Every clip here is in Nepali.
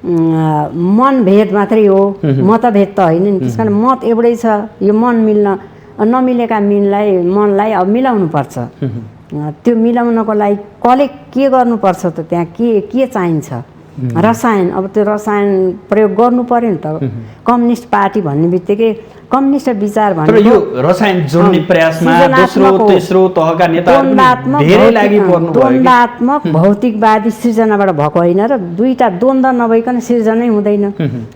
मनभेद मात्रै हो, मतभेद त होइन नि। त्यस कारण मत एउटै छ, यो मन नमिलेका मनलाई अब मिलाउनुपर्छ। त्यो मिलाउनको लागि कसले के गर्नुपर्छ त, त्यहाँ के चाहिन्छ? रसायन। अब त्यो रसायन प्रयोग गर्नु पर्यो नि त। कम्युनिस्ट पार्टी भन्ने बित्तिकै कम्युनिस्ट विचार भनेको यो रसायन जोड्ने प्रयासमा दोस्रो तेस्रो तहका नेताहरू धेरै लागि पर्नु भयो। द्वन्द्वात्मक भौतिकवादी सृजनाबाट भएको होइन र दुईटा द्वन्द्व नभइकन सृजनै हुँदैन।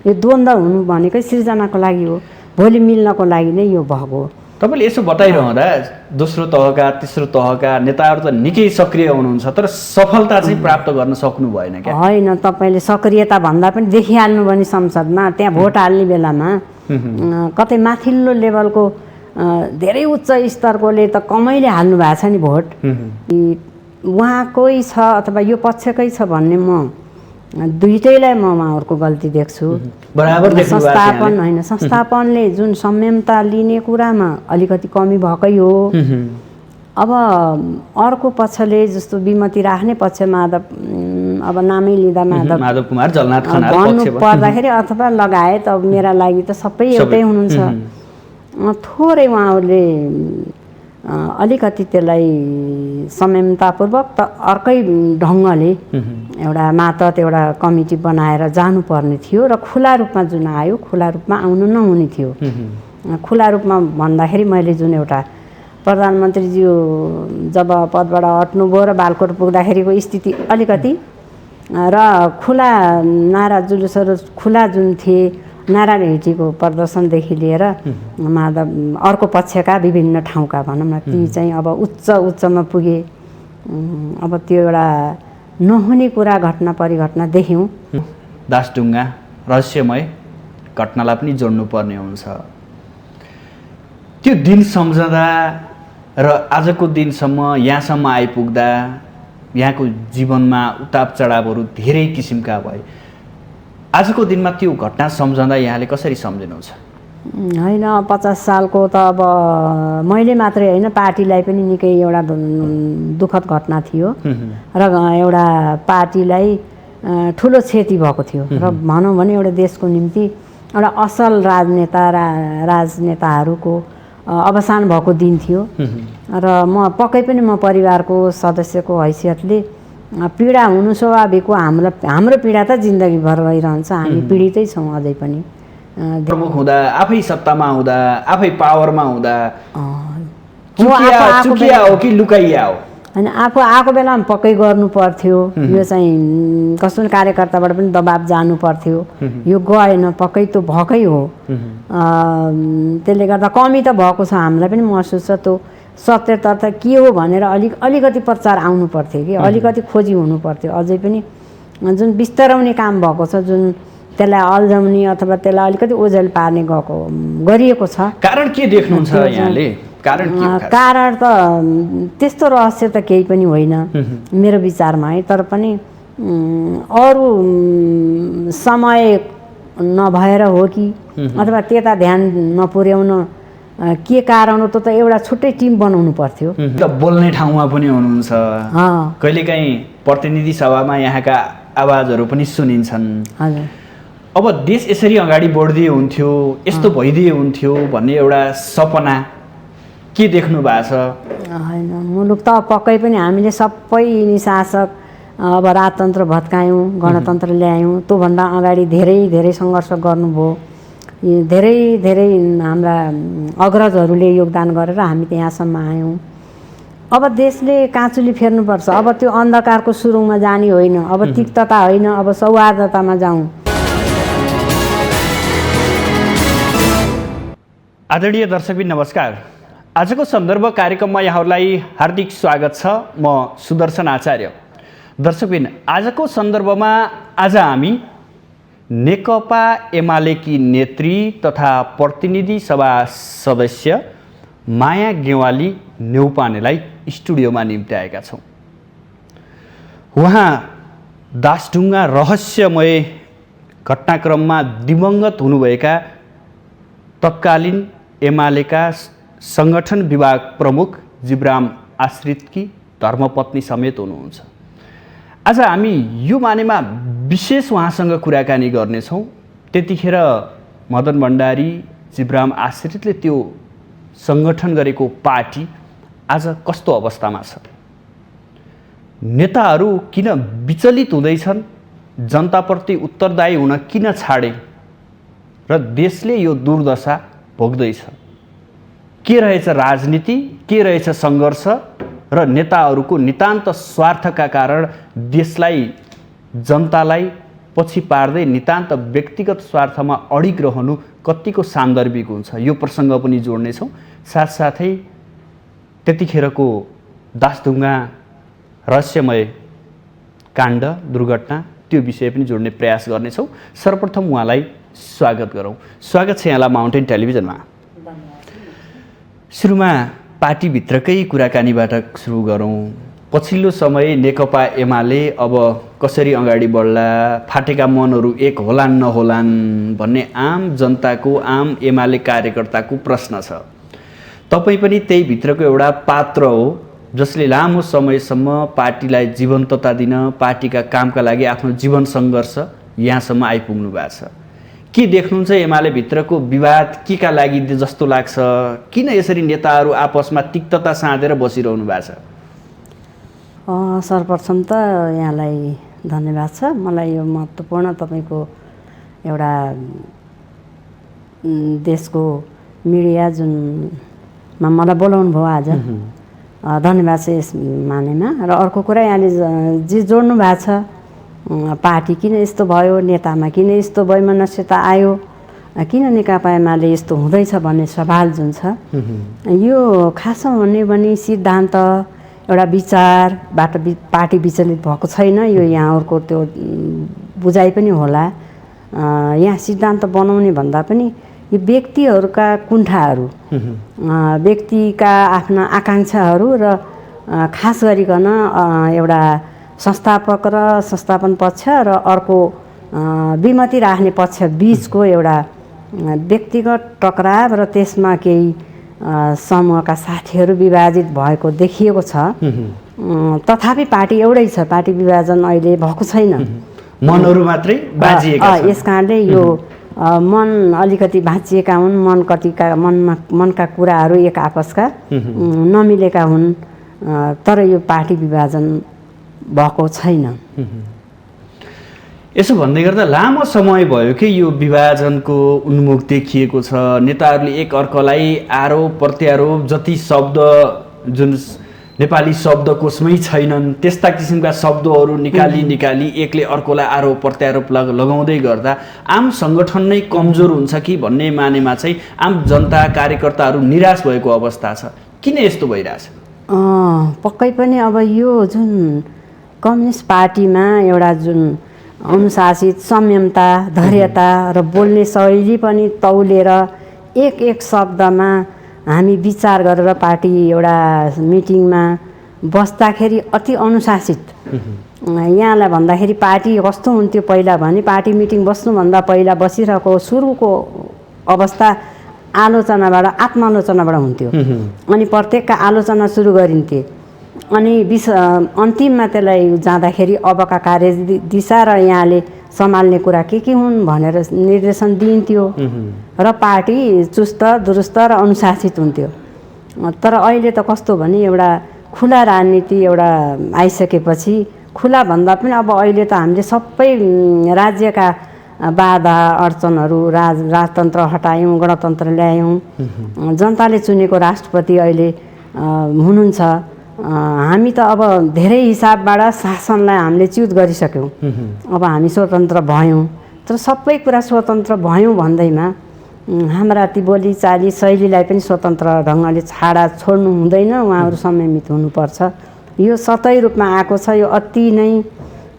यो द्वन्द्व हुनु भनेकै सृजनाको लागि हो, भोलि मिल्नको लागि नै यो भएको हो। तपाईँले यसो बताइरहँदा दोस्रो तहका तेस्रो तहका नेताहरू त निकै सक्रिय हुनुहुन्छ, तर सफलता चाहिँ प्राप्त गर्न सक्नु भएन क्या? होइन, तपाईँले सक्रियता भन्दा पनि देखिहाल्नु भने संसदमा त्यहाँ भोट हाल्ने बेलामा कतै माथिल्लो लेभलको धेरै उच्च स्तरकोले त कमैले हाल्नु भएको छ नि भोट। उहाँकै छ अथवा यो पक्षकै छ भन्ने म दुईटैलाई म उहाँहरूको गल्ती देख्छु। बराबर संस्थापन होइन, संस्थापनले जुन संयमता लिने कुरामा अलिकति कमी भएकै हो। अब अर्को पक्षले जस्तो विमति राख्ने पक्षमा अब नामै लिँदा माधव कुमार जलनाथ खनाल भन्नु पर्दाखेरि अथवा लगायत अब मेरा लागि त सबै एउटै हुनुहुन्छ। थोरै उहाँहरूले अलिकति त्यसलाई संयमतापूर्वक त अर्कै ढङ्गले एउटा मातहत एउटा कमिटी बनाएर जानुपर्ने थियो र खुला रूपमा जुन आयो खुला रूपमा आउनु नहुने थियो। खुला रूपमा भन्दाखेरि मैले जुन एउटा प्रधानमन्त्रीज्यू जब पदबाट हट्नुभयो र बालकोट पुग्दाखेरिको स्थिति अलिकति र खुला नारा जुलुसहरू खुला जुन थिए, नारायण हिटीको प्रदर्शनदेखि लिएर माधव अर्को पक्षका विभिन्न ठाउँका भनौँ न ती चाहिँ अब उच्चमा पुगे। अब त्यो एउटा नहुने कुरा घटना परिघटना देख्यौँ। दासढुङ्गा रहस्यमय घटनालाई पनि जोड्नु पर्ने हुन्छ। त्यो दिन सम्झँदा र आजको दिनसम्म यहाँसम्म आइपुग्दा यहाँको जीवनमा उताप चढावहरू धेरै किसिमका भए। आजको दिनमा त्यो घटना सम्झँदा यहाँले कसरी सम्झिनुहुन्छ? होइन, 50 सालको त अब मैले मात्रै होइन पार्टीलाई पनि निकै एउटा दुःखद घटना थियो र एउटा पार्टीलाई ठुलो क्षति भएको थियो र भनौँ भने एउटा देशको निम्ति एउटा असल राजनेताहरूको अवसान भएको दिन थियो र पक्कै पनि म परिवारको सदस्यको हैसियतले पीडा हुनु स्वाभाविक हो। हाम्रो पीडा त जिन्दगीभर रहिरहन्छ, हामी पीडितै छौँ अझै पनि। प्रमुख हुँदा, आफै सत्तामा हुँदा, आफै पावरमा हुँदा चुकिया हो कि लुकाइया हो? होइन, आफू आएको बेलामा पक्कै गर्नु पर्थ्यो। यो चाहिँ कस्तो कार्यकर्ताबाट पनि दबाब जानु पर्थ्यो, यो गएन, पक्कै त्यो भएकै हो। त्यसले गर्दा कमी त भएको छ, हामीलाई पनि महसुस छ। त्यो सत्य तथ्य के हो भनेर अलिकति प्रचार आउनु पर्थ्यो कि अलिकति खोजी हुनु पर्थ्यो। अझै पनि जुन बिस्तराउने काम भएको छ, जुन त्यसलाई अल्झाउने अथवा त्यसलाई अलिकति ओझेल पार्ने गरिएको छ। कारण के देख्नुहुन्छ यहाँले? कारण त त्यस्तो रहस्य त केही पनि होइन मेरो विचारमा है। तर पनि अरू समय नभएर हो कि अथवा त्यता ध्यान नपुर्याउन के कारण हो, त एउटा छुट्टै टिम बनाउनु पर्थ्यो। बोल्ने ठाउँमा पनि हुनुहुन्छ, कहिलेकाहीँ प्रतिनिधि सभामा यहाँका आवाजहरू पनि सुनिन्छन्। अब देश यसरी अगाडि बढ्दै हुन्थ्यो, यस्तो भइदिए हुन्थ्यो भन्ने एउटा सपना के देख्नु भएको छ? होइन, मुलुक त पक्कै पनि हामीले सबै निशासक अब राजतन्त्र भत्कायौँ, गणतन्त्र ल्यायौँ। त्योभन्दा अगाडि धेरै धेरै सङ्घर्ष गर्नुभयो। धेरै हाम्रा अग्रजहरूले योगदान गरेर हामी यहाँसम्म आयौँ। अब देशले काँचुली फेर्नुपर्छ। अब त्यो अन्धकारको सुरुङमा जाने होइन, अब तिक्तता होइन, अब सौहार्दतामा जाउँ। आदरणीय दर्शकबिन नमस्कार। आजको सन्दर्भ कार्यक्रममा यहाँहरूलाई हार्दिक स्वागत छ। म सुदर्शन आचार्य। दर्शकबिन, आजको सन्दर्भमा आज हामी नेकपा एमालेकी नेत्री तथा प्रतिनिधि सभा सदस्य माया गेवाली न्यौपानेलाई स्टुडियोमा निम्त्याएका छौँ। उहाँ दासढुङ्गा रहस्यमय घटनाक्रममा दिवंगत हुनुभएका तत्कालीन एमालेका सङ्गठन विभाग प्रमुख जीवराम आश्रितकी धर्मपत्नी समेत हुनुहुन्छ। आज हामी यो मानेमा विशेष उहाँसँग कुराकानी गर्नेछौँ। त्यतिखेर मदन भण्डारी, जीवराम आश्रितले त्यो सङ्गठन गरेको पार्टी आज कस्तो अवस्थामा छ, नेताहरू किन विचलित हुँदैछन्, जनताप्रति उत्तरदायी हुन किन छाडे र देशले यो दुर्दशा भोग्दैछ, के रहेछ राजनीति, के रहेछ सङ्घर्ष र नेताहरूको नितान्त स्वार्थका कारण देशलाई, जनतालाई पछि पार्दै नितान्त व्यक्तिगत स्वार्थमा अडिग रहनु कतिको सान्दर्भिक हुन्छ, यो प्रसङ्ग पनि जोड्नेछौँ। साथसाथै त्यतिखेरको दासढुङ्गा रहस्यमय काण्ड, दुर्घटना, त्यो विषय पनि जोड्ने प्रयास गर्नेछौँ। सर्वप्रथम उहाँलाई स्वागत गरौँ। स्वागत छ यहाँलाई माउन्टेन टेलिभिजनमा। सुरुमा पार्टीभित्रकै कुराकानीबाट सुरु गरौँ। पछिल्लो समय नेकपा एमाले अब कसरी अगाडि बढ्ला, फाटेका मनहरू एक होलान् नहोलान् भन्ने आम जनताको, आम एमाले कार्यकर्ताको प्रश्न छ। तपाईँ पनि त्यही भित्रको एउटा पात्र हो जसले लामो समयसम्म पार्टीलाई जीवन्तता दिन, पार्टीका कामका लागि आफ्नो जीवन सङ्घर्ष यहाँसम्म आइपुग्नु भएको छ। के देख्नुहुन्छ एमाले भित्रको विवाद के का लागि जस्तो लाग्छ? किन यसरी नेताहरू आपसमा तिक्तता साँधेर बसिरहनु भएको छ? सर्वप्रथम त यहाँलाई धन्यवाद छ। मलाई यो महत्त्वपूर्ण तपाईँको एउटा देशको मिडिया जुनमा मलाई बोलाउनु भयो आज, धन्यवाद छ यस मानेमा। र अर्को कुरा यहाँले जे जोड्नु भएको छ, पार्टी किन यस्तो भयो, नेतामा किन यस्तो वैमनस्यता आयो, किन नेकपा एमाले यस्तो हुँदैछ भन्ने सवाल जुन छ, यो खासमा भन्ने भने सिद्धान्त एउटा विचारबाट पार्टी विचलित भएको छैन। यो यहाँहरूको त्यो बुझाइ पनि होला। यहाँ सिद्धान्त बनाउने भन्दा पनि यो व्यक्तिहरूका कुण्ठाहरू, व्यक्तिका आफ्ना आकाङ्क्षाहरू र खास गरिकन एउटा संस्थापक र संस्थापन पक्ष र अर्को विमति राख्ने पक्ष बिचको एउटा व्यक्तिगत टकराव र त्यसमा केही समूहका साथीहरू विभाजित भएको देखिएको छ। तथापि पार्टी एउटै छ, पार्टी विभाजन अहिले भएको छैन, मनहरू मात्रै बाजिएका छन्। यस कारणले यो मन अलिकति भाँचिएका हुन्, मनका कुराहरू एक आपसका नमिलेका हुन्, तर यो पार्टी विभाजन भएको छैन। यसो भन्दै गर्दा लामो समय भयो कि यो विभाजनको उन्मुख देखिएको छ। नेताहरूले एक अर्कालाई आरोप प्रत्यारोप, जति शब्द जुन नेपाली शब्दकोशमै छैनन् त्यस्ता किसिमका शब्दहरू निकाली एकले अर्कोलाई आरोप प्रत्यारोप लगाउँदै गर्दा आम सङ्गठन नै कमजोर हुन्छ कि भन्ने मानेमा चाहिँ आम जनता, कार्यकर्ताहरू निराश भएको अवस्था छ। किन यस्तो भइरहेछ? पक्कै पनि अब यो जुन कम्युनिस्ट पार्टीमा एउटा जुन अनुशासित, संयमता, धैर्यता र बोल्ने शैली पनि तौलेर एक शब्दमा हामी विचार गरेर पार्टी एउटा मिटिङमा बस्दाखेरि अति अनुशासित। यहाँलाई भन्दाखेरि पार्टी कस्तो हुन्थ्यो पहिला भने, पार्टी मिटिङ बस्नुभन्दा पहिला बसिरहेको सुरुको अवस्था आलोचनाबाट, आत्मालोचनाबाट हुन्थ्यो। अनि प्रत्येकका आलोचना सुरु गरिन्थे, अनि अन्तिममा त्यसलाई जाँदाखेरि अबका कार्य दिशा र यहाँले सम्हाल्ने कुरा के हुन् भनेर निर्देशन दिइन्थ्यो र पार्टी चुस्त दुरुस्त र अनुशासित हुन्थ्यो। तर अहिले त कस्तो भने एउटा खुला राजनीति एउटा आइसकेपछि, खुला भन्दा पनि अब अहिले त हामीले सबै राज्यका बाधा अडचनहरू, राजतन्त्र हटायौँ, गणतन्त्र ल्यायौँ, जनताले चुनेको राष्ट्रपति अहिले हुनुहुन्छ। हामी त अब धेरै हिसाबबाट शासनलाई हामीले च्युत गरिसक्यौँ, अब हामी स्वतन्त्र भयौँ। तर सबै कुरा स्वतन्त्र भयौँ भन्दैमा हाम्रा ती बोली चाली शैलीलाई पनि स्वतन्त्र ढङ्गले छोड्नु हुँदैन, उहाँहरू संयमित हुनुपर्छ। यो सतै रूपमा आएको छ, यो अति नै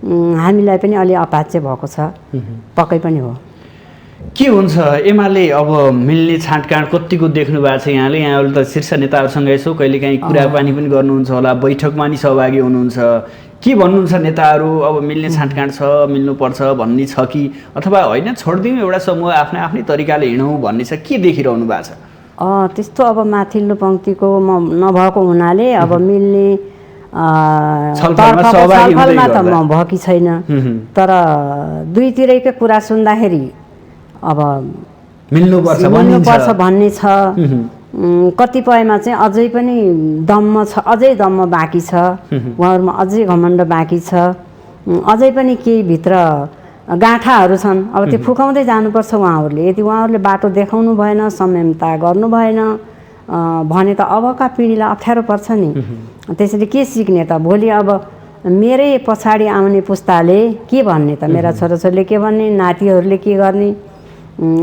हामीलाई पनि अलि अपाच्य भएको छ, पक्कै पनि हो। के हुन्छ एमाले अब मिल्ने छाँटकाँट कतिको देख्नु भएको छ यहाँले त शीर्ष नेताहरूसँग यसो कहिलेकाहीँ कुराकानी पनि गर्नुहुन्छ होला, बैठकमा नि सहभागी हुनुहुन्छ। के भन्नुहुन्छ नेताहरू, अब मिल्ने छाँटकाँट छ, मिल्नुपर्छ भन्ने छ कि अथवा होइन छोडिदिउँ एउटा समूह आफ्नै आफ्नै तरिकाले हिँडौँ भन्ने छ? के देखिरहनु भएको छ? त्यस्तो अब माथिल्लो पङ्क्तिको नभएको हुनाले अब मिल्ने छलफलमा त म भएकी छैन, तर दुईतिरैकै कुरा सुन्दाखेरि अब मिल्नुपर्छ भन्ने छ। कतिपयमा चाहिँ अझै पनि दम्म छ, अझै दम्म बाँकी छ, उहाँहरूमा अझै घमण्ड बाँकी छ, अझै पनि केही भित्र गाँठाहरू छन्। अब त्यो फुकाउँदै जानुपर्छ उहाँहरूले। यदि उहाँहरूले बाटो देखाउनु भएन, संयमता गर्नु भएन भने त अबका पिँढीलाई अप्ठ्यारो पर्छ नि। त्यसैले के सिक्ने त? भोलि अब मेरै पछाडि आउने पुस्ताले के भन्ने त? मेरा छोराछोरीले के भन्ने, नातिहरूले के गर्ने?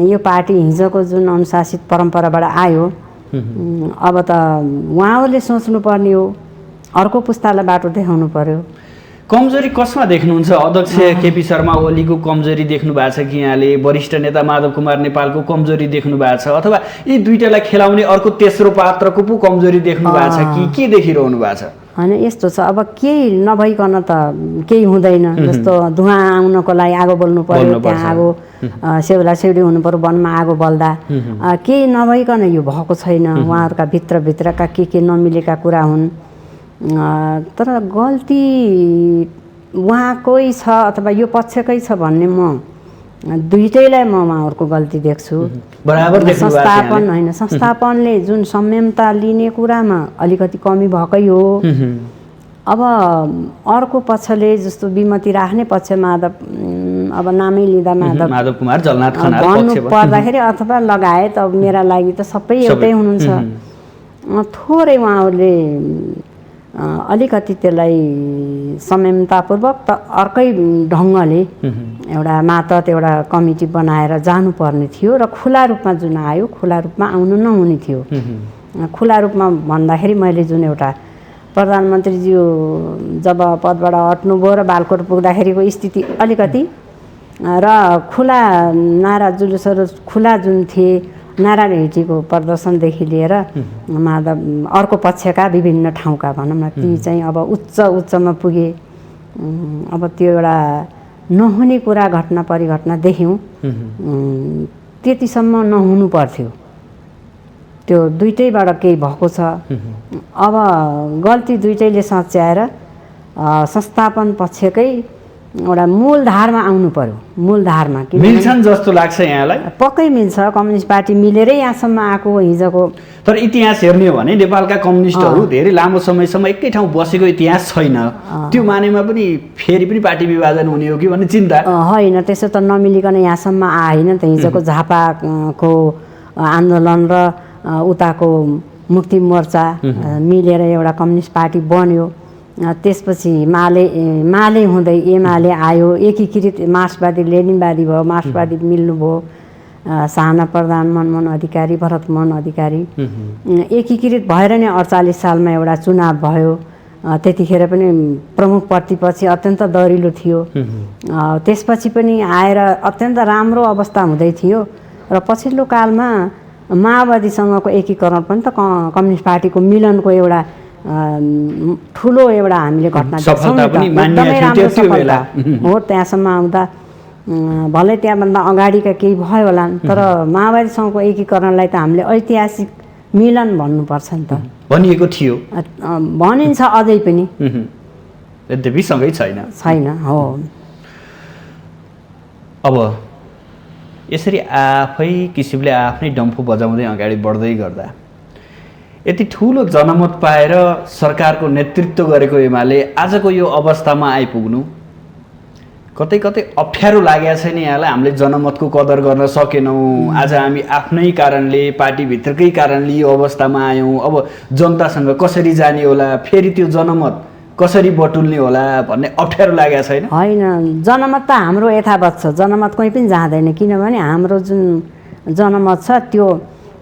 यो पार्टी हिजोको जुन अनुशासित परम्पराबाट आयो, अब त उहाँहरूले सोच्नुपर्ने हो, अर्को पुस्तालाई बाटो देखाउनु पर्यो। कमजोरी कसमा देख्नुहुन्छ अध्यक्ष केपी शर्मा ओलीको? कमजोरी देख्नु भएको छ कि यहाँले? वरिष्ठ नेता माधव कुमार नेपालको कमजोरी देख्नु भएको छ, अथवा यी दुईटालाई खेलाउने अर्को तेस्रो पात्रको पो कमजोरी देख्नु भएको छ कि के देखिरहनु भएको छ? होइन, यस्तो छ, अब केही नभइकन त केही हुँदैन। जस्तो धुवाँ आउनको लागि आगो बल्नु पर्यो, त्यहाँ आगो सेउला सेउडी हुनु पर्यो, वनमा आगो बल्दा। केही नभइकन यो भएको छैन। उहाँहरूका भित्रका के नमिलेका कुरा हुन्। तर गल्ती उहाँकै छ अथवा यो पक्षकै छ भन्ने म दुईटैलाई उहाँहरूको गल्ती देख्छु। बराबर संस्थापन होइन, संस्थापनले जुन संयमता लिने कुरामा अलिकति कमी भएकै हो। अब अर्को पक्षले जस्तो विमति राख्ने पक्ष माधव, अब नामै लिँदा माधव कुमार जलनाथ खनाल भन्नु पर्दाखेरि अथवा लगायत, अब मेरा लागि त सबै एउटै हुनुहुन्छ। थोरै उहाँहरूले अलिकति त्यसलाई संयमतापूर्वक त अर्कै ढङ्गले एउटा मातहत एउटा कमिटी बनाएर जानुपर्ने थियो र खुला रूपमा जुन आयो, खुला रूपमा आउनु नहुने थियो। खुला रूपमा भन्दाखेरि मैले जुन एउटा प्रधानमन्त्रीज्यू जब पदबाट हट्नुभयो र बालकोट पुग्दाखेरिको स्थिति अलिकति र खुला नारा जुलुसहरू खुला जुन थिए, नारायण हिटीको प्रदर्शनदेखि लिएर माधव अर्को पक्षका विभिन्न ठाउँका भनौँ न, ती चाहिँ अब उच्चमा पुगे। अब त्यो एउटा नहुने कुरा घटना परिघटना देख्यौँ। त्यतिसम्म नहुनु पर्थ्यो। त्यो दुईटैबाट केही भएको छ। अब गल्ती दुईटैले सच्याएर संस्थापन पक्षकै एउटा मूलधारमा आउनु पर्यो। मूलधारमा मिल्छन् जस्तो लाग्छ यहाँलाई? पक्कै मिल्छ। कम्युनिस्ट पार्टी मिलेरै यहाँसम्म आएको हिजोको। तर इतिहास हेर्ने हो भने नेपालका कम्युनिस्टहरू धेरै लामो समयसम्म एकै ठाउँ बसेको इतिहास छैन। त्यो मानेमा पनि फेरि पनि पार्टी विभाजन हुने हो कि भन्ने चिन्ता? होइन, त्यसो त नमिलिकन यहाँसम्म आएन त। हिजोको झापाको आन्दोलन र उताको मुक्ति मोर्चा मिलेर एउटा कम्युनिस्ट पार्टी बन्यो। त्यसपछि माले हुँदै एमाले आयो, एकीकृत मार्क्सवादी लेनिनवादी भयो, मार्क्सवादी मिल्नुभयो। साना प्रधान, मनमोहन अधिकारी, भरतमोहन अधिकारी एकीकृत भएर नै 48 सालमा एउटा चुनाव भयो। त्यतिखेर पनि प्रमुख प्रतिपक्ष अत्यन्त दरिलो थियो। त्यसपछि पनि आएर अत्यन्त राम्रो अवस्था हुँदै थियो र पछिल्लो कालमा माओवादीसँगको एकीकरण पनि त कम्युनिस्ट पार्टीको मिलनको एउटा ठुलो एउटा हामीले घटना देख्छौँ। एकदमै राम्रो सफलता हो। त्यहाँसम्म आउँदा भलै त्यहाँभन्दा अगाडिका केही भयो होला, तर माओवादीसँगको एकीकरणलाई त हामीले ऐतिहासिक मिलन भन्नुपर्छ नि त। भनिएको थियो, भनिन्छ अझै पनि, यद्यपि सँगै छैन। हो। अब यसरी आफै किसिमले आफ्नै डम्फु बजाउँदै अगाडि बढ्दै गर्दा यति ठुलो जनमत पाएर सरकारको नेतृत्व गरेको एमाले आजको यो अवस्थामा आइपुग्नु कतै कतै अप्ठ्यारो लागेको छैन यहाँलाई? हामीले जनमतको कदर गर्न सकेनौँ, आज हामी आफ्नै कारणले, पार्टीभित्रकै कारणले यो अवस्थामा आयौँ। अब जनतासँग कसरी जाने होला, फेरि त्यो जनमत कसरी बटुल्ने होला भन्ने अप्ठ्यारो लागेको छैन? होइन, जनमत त हाम्रो यथावत छ। जनमत कहीँ पनि जाँदैन, किनभने हाम्रो जुन जनमत छ त्यो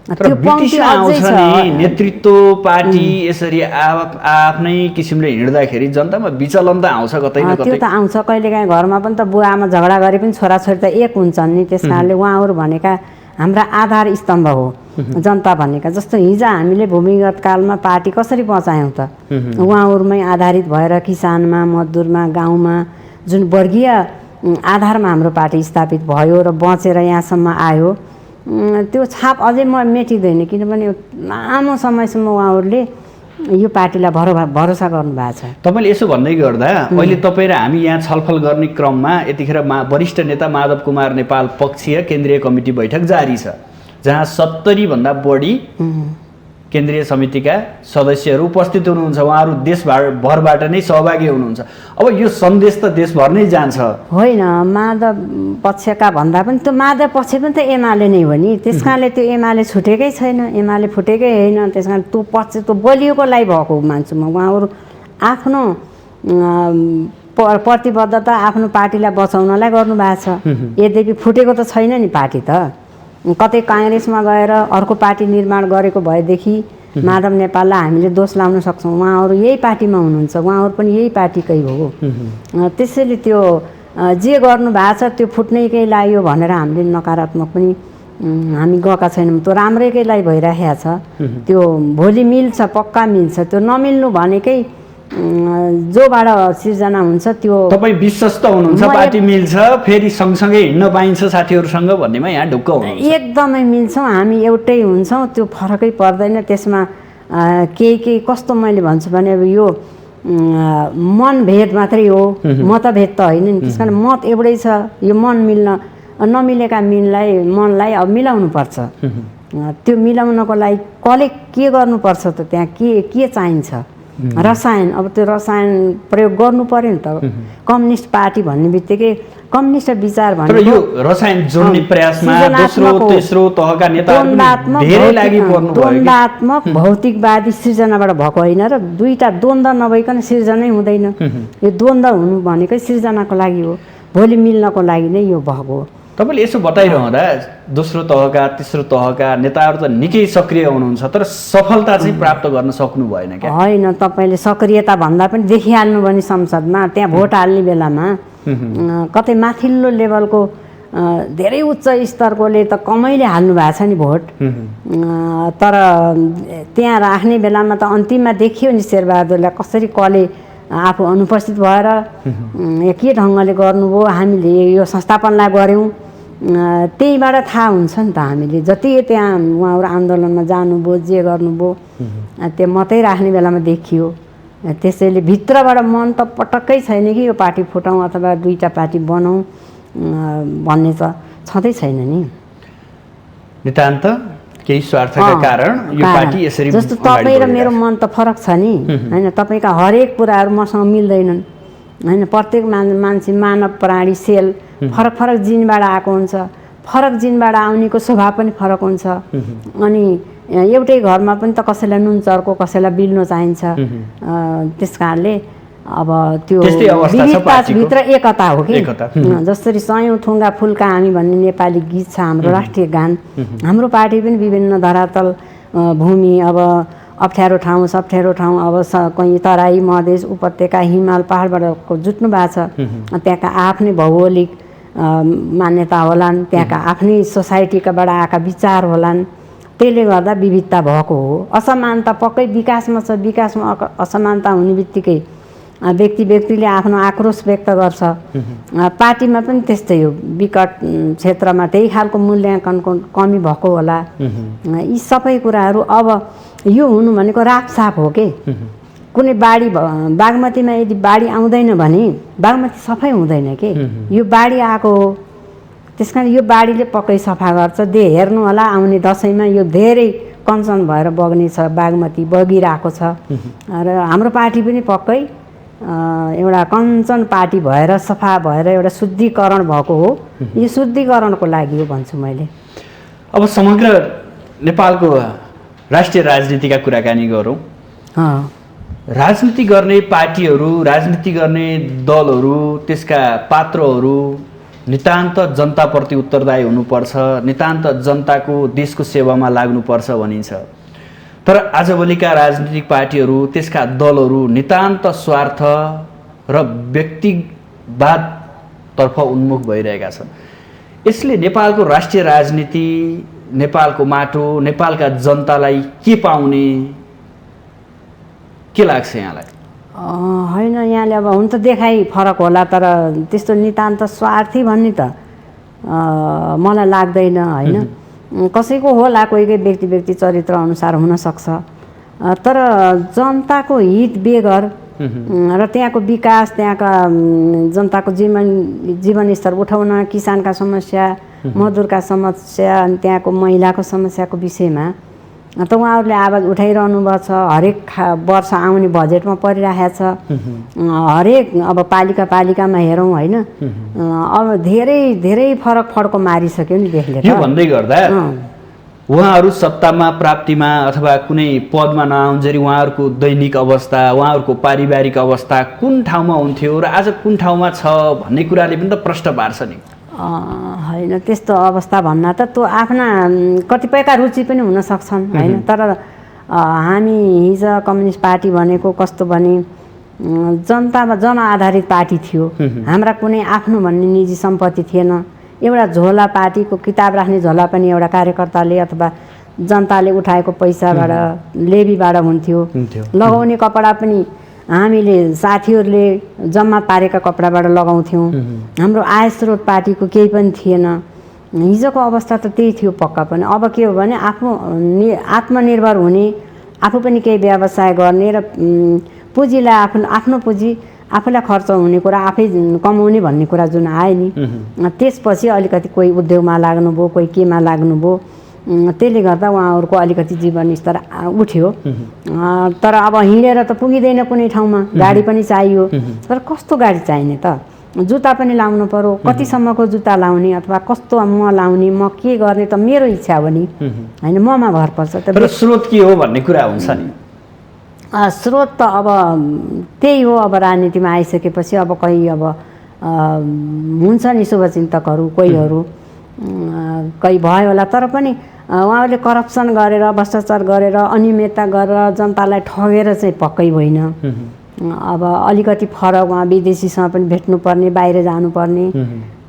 ब्रिटिस आउँछ नि नेतृत्व पार्टी यसरी आफ्नै किसिमले हिँड्दाखेरि जनतामा विचलन त आउँछ कतै न कतै। त्यो त आउँछ। कहिलेकाहीँ घरमा पनि त बुवा आमा झगडा गरे पनि छोराछोरी त एक हुन्छन् नि। त्यस कारणले उहाँहरू भनेका हाम्रा आधार स्तम्भ हो जनता भनेका। जस्तो हिजो हामीले भूमिगत कालमा पार्टी कसरी बचायौँ त? उहाँहरूमै आधारित भएर किसानमा, मजदुरमा, गाउँमा जुन वर्गीय आधारमा हाम्रो पार्टी स्थापित भयो र बचेर यहाँसम्म आयो। त्यो छाप अझै मेटिँदैन, किनभने लामो समयसम्म उहाँहरूले यो पार्टीलाई भरोसा गर्नुभएको छ। तपाईँले यसो भन्दै गर्दा अहिले तपाईँ र हामी यहाँ छलफल गर्ने क्रममा यतिखेर वरिष्ठ नेता माधव कुमार नेपाल पक्षीय केन्द्रीय कमिटी बैठक जारी छ, जहाँ 70 भन्दा बढी केन्द्रीय समितिका सदस्यहरू उपस्थित हुनुहुन्छ। उहाँहरू देशभरबाट नै सहभागी हुनुहुन्छ। अब यो सन्देश त देशभर नै जान्छ होइन? माधव पक्षका भन्दा पनि त्यो माधव पक्ष पनि त एमाले नै हो नि। त्यस कारणले त्यो एमाले छुटेकै छैन, एमाले फुटेकै होइन। त्यस कारण त्यो पक्ष त्यो बलियोको लागि भएको मान्छु म। उहाँहरू आफ्नो प्रतिबद्धता आफ्नो पार्टीलाई बचाउनलाई गर्नुभएको छ। यद्यपि फुटेको त छैन नि पार्टी त। कतै काङ्ग्रेसमा गएर अर्को पार्टी निर्माण गरेको भएदेखि माधव नेपाललाई हामीले दोष लाउन सक्छौँ। उहाँहरू यही पार्टीमा हुनुहुन्छ, उहाँहरू पनि यही पार्टीकै हो। त्यसैले त्यो जे गर्नुभएको छ त्यो फुट्नैकै लाग्यो भनेर हामीले नकारात्मक पनि हामी गएका छैनौँ। त्यो राम्रैकै लागि भइरहेको छ। त्यो भोलि मिल्छ, पक्का मिल्छ। त्यो नमिल्नु भनेकै जोबाट सिर्जना हुन्छ त्यो। तपाईँ विश्वस्त हुनुहुन्छ पार्टी मिल्छ, फेरि सँगसँगै हिँड्न पाइन्छ साथीहरूसँग भन्नेमा यहाँ ढुक्क हुनुहुन्छ? एकदमै मिल्छौँ, हामी एउटै हुन्छौँ, त्यो फरकै पर्दैन। त्यसमा केही कस्तो मैले भन्छु भने अब यो मनभेद मात्रै हो, मतभेद त होइन नि। त्यस कारण मत एउटै छ। यो मन नमिलेका मनलाई अब मिलाउनुपर्छ। त्यो मिलाउनको लागि कसले के गर्नुपर्छ त? त्यहाँ के चाहिन्छ? रसायन। अब त्यो रसायन प्रयोग गर्नु पर्यो नि त। कम्युनिस्ट पार्टी भन्ने बित्तिकै कम्युनिस्ट विचार भनेको यो रसायन जोड्ने प्रयासमा दोस्रो तेस्रो तहका नेताहरू धेरै लागि पर्नु भयो। द्वन्द्वात्मक भौतिकवादी सृजनाबाट भएको होइन र दुईटा द्वन्द्व नभइकन सिर्जनै हुँदैन। यो द्वन्द्व हुनु भनेकै सिर्जनाको लागि हो, भोलि मिल्नको लागि नै यो भएको हो। तपाईँले यसो बताइरहँदा दोस्रो तहका तेस्रो तहका नेताहरू त निकै सक्रिय हुनुहुन्छ, तर सफलता चाहिँ प्राप्त गर्न सक्नु भएन क्या? होइन, तपाईँले सक्रियता भन्दा पनि देखिहाल्नु भने संसदमा त्यहाँ भोट हाल्ने बेलामा कतै माथिल्लो लेभलको धेरै उच्च स्तरकोले त कमैले हाल्नु भएको छ नि भोट। तर त्यहाँ राख्ने बेलामा त अन्तिममा देखियो नि शेरबहादुरलाई कसरी कसले आफू अनुपस्थित भएर के ढङ्गले गर्नुभयो। हामीले यो संस्थापनलाई गऱ्यौँ, त्यहीबाट थाहा हुन्छ नि त। हामीले जति त्यहाँ उहाँहरू आन्दोलनमा जानुभयो, जे गर्नुभयो, त्यो मात्रै राख्ने बेलामा देखियो। त्यसैले भित्रबाट मन त पटक्कै छैन कि यो पार्टी फुटाउँ अथवा दुईटा पार्टी बनाउँ भन्ने त छँदै छैन नि। नितान्त केही स्वार्थका कारण यो पार्टी यसरी जस्तो तपाईँ र मेरो मन त फरक छ नि होइन? तपाईँका हरेक कुराहरू मसँग मिल्दैनन् होइन? प्रत्येक मान्छे मानव प्राणी सेल फरक फरक जिनबाट आएको हुन्छ। फरक जिनबाट आउनेको स्वभाव पनि फरक हुन्छ। अनि एउटै घरमा पनि त कसैलाई नुन चर्को, कसैलाई बिल्न चाहिन्छ। त्यस कारणले अब त्यो विविधताभित्र एकता हो कि। जसरी सयौँ थुङ्गा फुलका हामी भन्ने नेपाली गीत छ, हाम्रो राष्ट्रिय गान। हाम्रो पार्टी पनि विभिन्न धरातल भूमि, अब अप्ठ्यारो ठाउँ सप्ठ्यारो ठाउँ, अब कहीँ तराई मधेस उपत्यका हिमाल पहाडबाट जुट्नु भएको छ। त्यहाँका आफ्नै भौगोलिक मान्यता होलान्, त्यहाँका आफ्नै सोसाइटीकाबाट आएका विचार होलान्। त्यसले गर्दा विविधता भएको हो। असमानता पक्कै विकासमा छ। विकासमा असमानता हुने बित्तिकै व्यक्तिले आफ्नो आक्रोश व्यक्त गर्छ। पार्टीमा पनि त्यस्तै हो। विकट क्षेत्रमा त्यही खालको मूल्याङ्कनको कमी भएको होला। यी सबै कुराहरू अब यो हुनु भनेको रापसाप हो के। कुनै बागमतीमा यदि बाढी आउँदैन भने बागमती सफै हुँदैन के। यो बाढी आएको हो, त्यस कारण यो बाढीले पक्कै सफा गर्छ। हेर्नु होला आउने दसैँमा यो धेरै कञ्चन भएर बग्ने छ, बागमती बगिरहेको छ। र हाम्रो पार्टी पनि पक्कै एउटा कञ्चन पार्टी भएर सफा भएर एउटा शुद्धिकरण भएको हो। यो शुद्धिकरणको लागि हो भन्छु मैले। अब समग्र नेपालको राष्ट्रिय राजनीतिका कुराकानी गरौँ। राजनीति गर्ने पार्टीहरू, राजनीति गर्ने दलहरू, त्यसका पात्रहरू नितान्त जनताप्रति उत्तरदायी हुनुपर्छ, नितान्त जनताको देशको सेवामा लाग्नुपर्छ भनिन्छ। तर आजभोलिका राजनीतिक पार्टीहरू, त्यसका दलहरू नितान्त स्वार्थ र व्यक्तिवादतर्फ उन्मुख भइरहेका छन्। यसले नेपालको राष्ट्रिय राजनीति, नेपालको माटो, नेपालका जनतालाई के पाउने के लाग्छ यहाँलाई? होइन, यहाँले अब हुन त देखाइ फरक होला, तर त्यस्तो नितान्त स्वार्थी भन्ने त मलाई लाग्दैन होइन। कसैको होला, कोही व्यक्ति चरित्र अनुसार हुनसक्छ। तर जनताको हित बेगर र त्यहाँको विकास, त्यहाँका जनताको जीवनस्तर उठाउन, किसानका समस्या, मजदुरका समस्या अनि त्यहाँको महिलाको समस्याको विषयमा त उहाँहरूले आवाज उठाइरहनु भएको छ। हरेक वर्ष आउने बजेटमा परिरहेको छ। हरेक अब पालिकामा हेरौँ होइन, अब धेरै धेरै फरक मारिसक्यो नि देशले। यो भन्दै गर्दा उहाँहरू सत्तामा प्राप्तिमा अथवा कुनै पदमा नआउन्जेरी उहाँहरूको दैनिक अवस्था, उहाँहरूको पारिवारिक अवस्था कुन ठाउँमा हुन्थ्यो र आज कुन ठाउँमा छ भन्ने कुराले पनि त प्रश्न पार्छ नि। होइन, त्यस्तो अवस्था भन्न त त्यो आफ्ना कतिपयका रुचि पनि हुन सक्छन् होइन। तर हामी हिजो कम्युनिस्ट पार्टी भनेको कस्तो भने जनतामा जनआधारित पार्टी थियो। हाम्रा कुनै आफ्नो भन्ने निजी सम्पत्ति थिएन। एउटा झोला, पार्टीको किताब राख्ने झोला पनि एउटा कार्यकर्ताले अथवा जनताले उठाएको पैसाबाट लेबीबाट हुन्थ्यो। लगाउने कपडा पनि हामीले साथीहरूले जम्मा पारेका कपडाबाट लगाउँथ्यौँ। हाम्रो आय स्रोत पार्टीको केही पनि थिएन। हिजोको अवस्था त त्यही थियो पक्का पनि। अब के हो भने आत्मनिर्भर हुने, आफू पनि केही व्यवसाय गर्ने र पुँजीलाई आफ्नो पुँजी आफूलाई खर्च हुने कुरा, आफै कमाउने भन्ने कुरा जुन आयो नि, त्यसपछि अलिकति कोही उद्योगमा लाग्नुभयो, कोही केमा लाग्नुभयो। त्यसले गर्दा उहाँहरूको अलिकति जीवनस्तर उठ्यो। तर अब हिँडेर त पुगिँदैन कुनै ठाउँमा, गाडी पनि चाहियो। तर कस्तो गाडी चाहिने त? जुत्ता पनि लाउनु पर्यो। कतिसम्मको जुत्ता लाउने अथवा कस्तो म लाउने, म के गर्ने त मेरो इच्छा हो नि होइन, ममा भर पर्छ। तर स्रोत के हो भन्ने कुरा हुन्छ नि। स्रोत त अब त्यही हो। अब राजनीतिमा आइसकेपछि अब कोही अब हुन्छ नि शुभचिन्तकहरू, कोहीहरू कोही भयो होला। तर पनि उहाँहरूले करप्सन गरेर, भ्रष्टाचार गरेर, अनियमितता गरेर जनतालाई ठगेर चाहिँ पक्कै होइन। अब अलिकति फरक, उहाँ विदेशीसँग पनि भेट्नुपर्ने, बाहिर जानुपर्ने,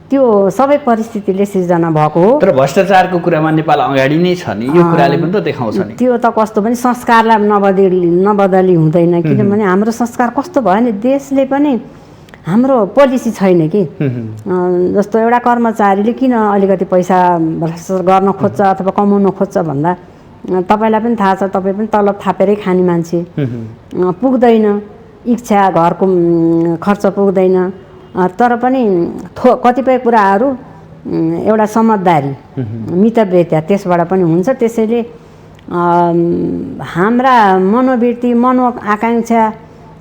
त्यो सबै परिस्थितिले सिर्जना भएको हो। तर भ्रष्टाचारको कुरामा नेपाल अगाडि नै छ नि, यो कुराले पनि त देखाउँछ नि। त्यो त कस्तो पनि संस्कारलाई नबदली हुँदैन। किनभने हाम्रो संस्कार कस्तो भयो नि, देशले पनि हाम्रो पोलिसी छैन कि। जस्तो एउटा कर्मचारीले किन अलिकति पैसा भ्रष्टाचार गर्न खोज्छ अथवा कमाउन खोज्छ भन्दा तपाईँलाई पनि थाहा छ, तपाईँ पनि तलब थापेरै खाने मान्छे, पुग्दैन, इच्छा घरको खर्च पुग्दैन। तर पनि कतिपय कुराहरू एउटा समझदारी, मितव्ययता त्यसबाट पनि हुन्छ। त्यसैले हाम्रा मनोवृत्ति, मनोआकाङ्क्षा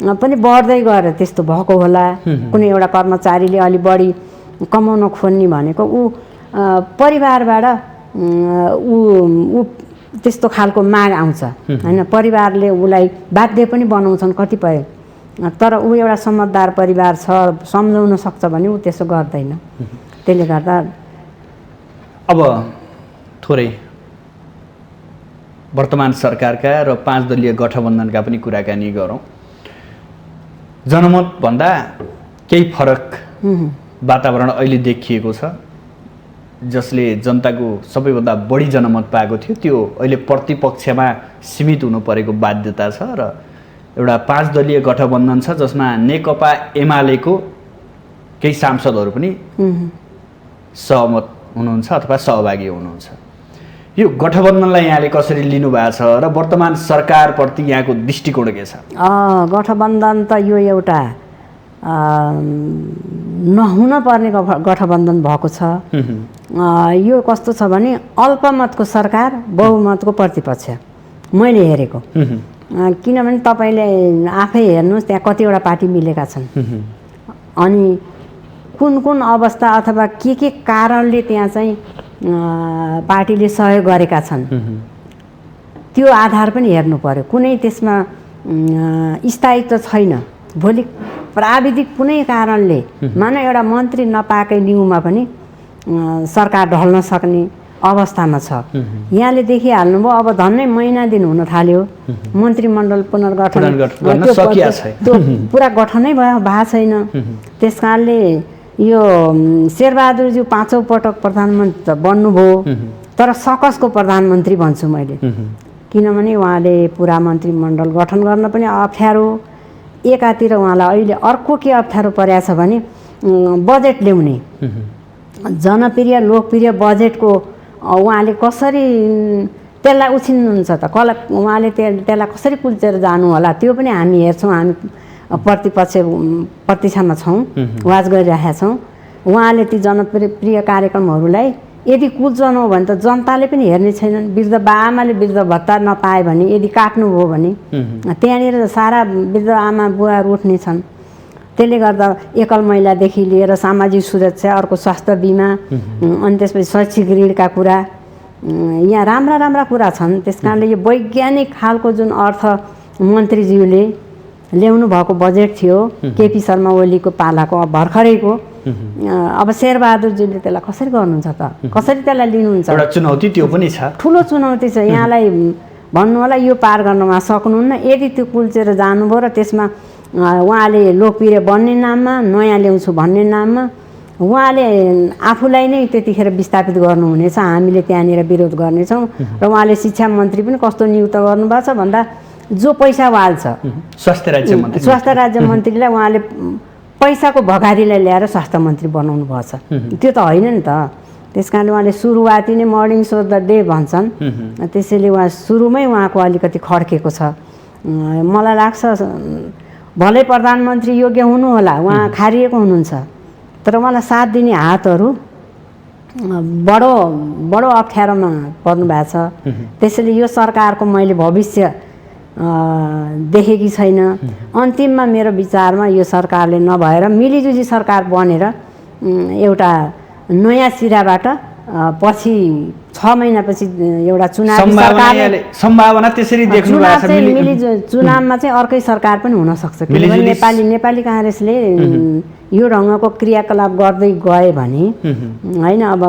पनि बढ्दै गएर त्यस्तो भएको होला। कुनै एउटा कर्मचारीले अलि बढी कमाउन खोज्ने भनेको ऊ परिवारबाट ऊ त्यस्तो खालको माग आउँछ होइन। परिवारले उसलाई बाध्य पनि बनाउँछन् कतिपय। तर ऊ एउटा समझदार परिवार छ, सम्झाउन सक्छ भने ऊ त्यसो गर्दैन। त्यसले गर्दा अब थोरै वर्तमान सरकारका र 5 दलीय गठबन्धनका पनि कुराकानी गरौँ। जनमत भन्दा केही फरक वातावरण अहिले देखिएको छ, जसले जनताको सबैभन्दा बढी जनमत पाएको थियो त्यो अहिले प्रतिपक्षमा सीमित हुनु परेको बाध्यता छ। र एउटा 5 दलीय गठबन्धन छ जसमा नेकपा एमालेको केही सांसदहरू पनि सहमत हुनुहुन्छ अथवा सहभागी हुनुहुन्छ। यो गठबन्धनलाई यहाँले कसरी लिनुभएको छ र वर्तमान सरकारप्रति यहाँको दृष्टिकोण के छ? गठबन्धन त यो एउटा नहुन पर्ने गठबन्धन भएको छ। यो कस्तो छ भने अल्पमतको सरकार, बहुमतको प्रतिपक्ष मैले हेरेको। किनभने तपाईँले आफै हेर्नुहोस् त्यहाँ कतिवटा पार्टी मिलेका छन् अनि कुन कुन अवस्था अथवा के कारणले त्यहाँ चाहिँ पार्टीले सहयोग गरेका छन् त्यो आधार पनि हेर्नु पर्यो। कुनै त्यसमा स्थायित्व छैन। भोलि प्राविधिक कुनै कारणले मानव एउटा मन्त्री नपाएकै न्युमा पनि सरकार ढल्न सक्ने अवस्थामा छ। यहाँले देखिहाल्नुभयो अब झन्नै महिना दिन हुन थाल्यो मन्त्रीमण्डल पुनर्गठन त्यो पुरा गठनै भएको छैन। त्यस कारणले यो शेरबहादुरज्यू 5औं पटक प्रधानमन्त्री बन्नुभयो, तर सकसको प्रधानमन्त्री भन्छु मैले। किनभने उहाँले पुरा मन्त्रीमण्डल गठन गर्न पनि अप्ठ्यारो। एकातिर उहाँलाई अहिले अर्को के अप्ठ्यारो परेको छ भने बजेट ल्याउने, जनप्रिय लोकप्रिय बजेटको उहाँले कसरी त्यसलाई उछिन्नुहुन्छ त कसलाई उहाँले त्यसलाई कसरी कुल्चेर जानु होला त्यो पनि हामी हेर्छौँ, हामी प्रतीक्षामा छौँ, वाच गरिरहेका छौँ। उहाँले ती जनप्रिय कार्यक्रमहरूलाई यदि कुल्चनु हो भने त जनताले पनि हेर्ने छैनन्। वृद्ध बाआमाले वृद्ध भत्ता नपाए भने, यदि काट्नुभयो भने त्यहाँनिर सारा वृद्ध आमा बुवाहरू उठ्ने छन्। त्यसले गर्दा एकल महिलादेखि लिएर सामाजिक सुरक्षा, अर्को स्वास्थ्य बिमा, अनि त्यसपछि शैक्षिक ऋणका कुरा, यहाँ राम्रा राम्रा कुरा छन्। त्यस कारणले यो वैज्ञानिक खालको जुन अर्थ मन्त्रीज्यूले ल्याउनु भएको बजेट थियो केपी शर्मा ओलीको पालाको भर्खरैको, अब शेरबहादुरज्यूले त्यसलाई कसरी गर्नुहुन्छ त, कसरी त्यसलाई लिनुहुन्छ? एउटा चुनौती त्यो पनि छ, ठुलो चुनौती छ। यहाँलाई भन्नु होला यो पार गर्नमा सक्नुहुन्न। यदि त्यो कुल्चेर जानुभयो र त्यसमा उहाँले लोकप्रिय बन्ने नाममा, नयाँ ल्याउँछु भन्ने नाममा उहाँले आफूलाई नै त्यतिखेर विस्थापित गर्नुहुनेछ, हामीले त्यहाँनिर विरोध गर्नेछौँ। र उहाँले शिक्षा मन्त्री पनि कस्तो नियुक्त गर्नुभएको छ भन्दा जो पैसा वाल्छ स्वास्थ्य राज्य मन्त्रीलाई उहाँले पैसाको भगारीलाई ल्याएर स्वास्थ्य मन्त्री बनाउनु भएको छ। त्यो त होइन नि त। त्यस कारणले उहाँले सुरुवाती नै मर्निङ सो द डे भन्छन्, त्यसैले उहाँ सुरुमै उहाँको अलिकति खड्केको छ। मलाई लाग्छ भलै प्रधानमन्त्री योग्य हुनु होला, उहाँ खारिएको हुनुहुन्छ, तर उहाँलाई साथ दिने हातहरू बडो बडो अप्ठ्यारोमा पर्नु भएको छ। त्यसैले यो सरकारको मैले भविष्य देखेकी छैन। अन्तिममा मेरो विचारमा यो सरकारले नभएर मिलिजुली सरकार बनेर एउटा नयाँ सिराबाट पछि 6 महिनापछि एउटा चुनावी सरकारले सम्भावना त्यसरी देख्नु भएको छ। चुनावमा चाहिँ अर्कै सरकार पनि हुन सक्छ, किनभने नेपाली काङ्ग्रेसले यो ढङ्गको क्रियाकलाप गर्दै गए भने होइन। अब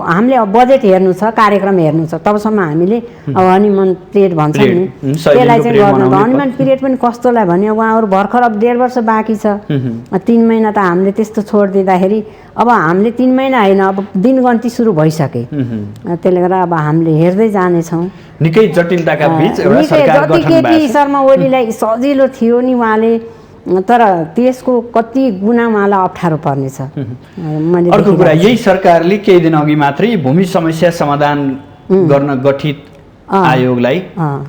हामीले बजेट हेर्नु छ, कार्यक्रम हेर्नु छ, तबसम्म हामीले अब हनीमुन पिरियड भन्छ नि त्यसलाई चाहिँ गर्नु। हनीमुन पिरियड पनि कस्तोलाई भने उहाँहरू भर्खर अब 1.5 वर्ष बाँकी छ, 3 महिना त हामीले त्यस्तो छोडिदिँदाखेरि अब हामीले 3 महिना होइन, अब दिनगन्ती सुरु भइसके। त्यसले गर्दा अब हामीले हेर्दै जानेछौँ। निकै जटिलताका बीच एउटा सरकार गठन भएको छ। केपी शर्मा ओलीलाई सजिलो थियो नि उहाँले, तर त्यसको कति गुना उहाँलाई अप्ठ्यारो पर्नेछ। अर्को कुरा, यही सरकारले केही दिन अघि मात्रै भूमि समस्या समाधान गर्न गठित आयोगलाई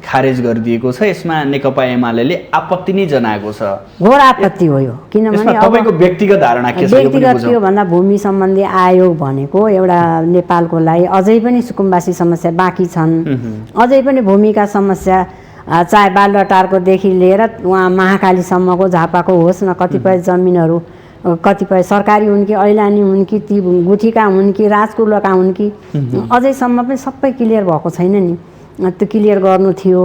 खारेज गरिदिएको छ। यसमा नेकपा एमाले आपत्ति नै जनाएको छ। घोर आपत्ति हो यो, किनभने तपाईँको व्यक्तिगत धारणा के छ? व्यक्तिगत के हो भन्दा भूमि सम्बन्धी आयोग भनेको एउटा नेपालको लागि अझै पनि सुकुम्बासी समस्या बाँकी छन्, अझै पनि भूमिका समस्या चाहे बालुवाटारकोदेखि लिएर उहाँ महाकालीसम्मको झापाको होस् न, कतिपय जमिनहरू कतिपय सरकारी हुन् कि ऐलानी हुन् कि ती गुठीका हुन् कि राजकुलका हुन् कि अझैसम्म पनि सबै क्लियर भएको छैन नि। त्यो क्लियर गर्नु थियो